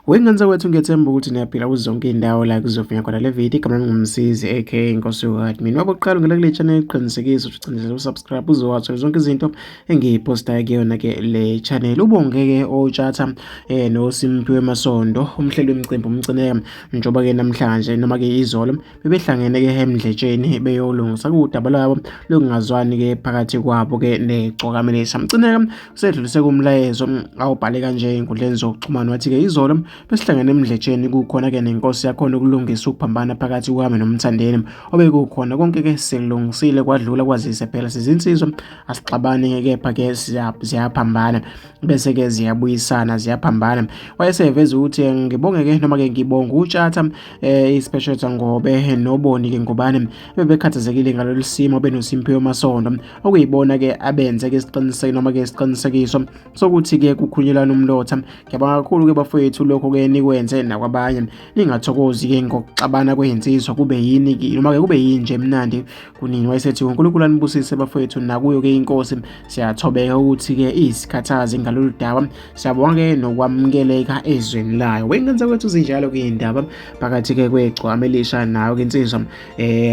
Wengenza kwethu ngiyethemba ukuthi niyaphila kuzo zonke iy'ndawo la kuzofinya khona le video. Igama lami ngumsizi aka Inkosi yoKati. Mina wabokuqala ungena kule channel iqinisekise ukuthi ucindezela usubscribe uzowathola zonke izinto engiy'postayo kuyona-ke le channel. Ubonge-ke otshatha noSimphiwe Masondo, umhleli wemicimbi Umcineka, njengoba-ke namhlanje noma-ke izolo bebehlangene-ke emdletsheni beyolungisa kudaba lwabo lokungazwani-ke phakathi kwabo-ke neGcokamelisha. Umcineka usedlulise kumlayezo awubhale kanje ey'nkundleni zokuxhumana wathi-ke izolo besihlangene emdletsheni kukhona-ke nenkosi yakhona ukulungisa ukuphambana phakathi kwami nomthandeni obekukhona konke-ke sikulungisile kwadlula kwazise phela sizinsizwa asixabane kepha-ke ziyaphambana bese-ke ziyabuyisana ziyaphambana. Wayeseveza ukuthi ngibonge-ke noma-ke ngibonga utshatha iSpecial Ngobe noboni-ke ngubane bebekhathazekile ngalolu simo benoSimphiwe Masondo okuyibona-ke abenze-ke isiqiniseko noma-ke isiqinisekiso sokuthi-ke kukhulunyelana umlotha. Ngiyabonga kakhulu-ke bafowethu lokho-ke nikwenze nakwabanye ningathokozi-ke ngokuxabana kwey'nsizwa kube yini noma-ke kube yini nje emnandi kunini. Wayesethi uNkulunkulu anibusise bafowethu nakuyo-ke inkosi siyathobeka ukuthi-ke isikhathazi ngalolu daba. Siyabonga-ke nokwamukeleka ezweni layo. Wengenza kwethu zinjalo kuyindaba phakathi-ke kweGcokamelisha nayo-ke insizwa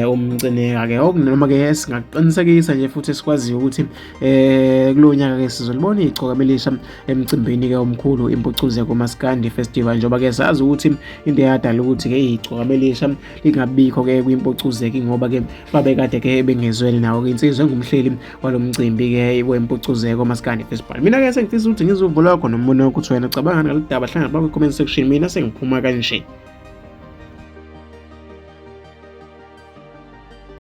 Umcineka-ke noma-ke esingaqinisekisa nje futhi sikwaziyo ukuthi kulo nyaka-ke sizolibona iGcokamelisha emcimbini-ke omkhulu impucuze kumaskandi festival, njengoba-ke sazi ukuthi into eyadala ukuthi-ke iGcokamelisha lingabikho-ke kwimpucuze-ke ngoba-ke babekade-ke bengezwene nawo-ke insizwa engumhleli walo mcimbi-ke wempucuze kumaskandi festival. Mina-ke sengifisa ukuthi ngizuvula wakho nombono wakho ukuthi wena ucabanga ngalo daba hlangana bakho comment section. Mina sengiphuma kanje.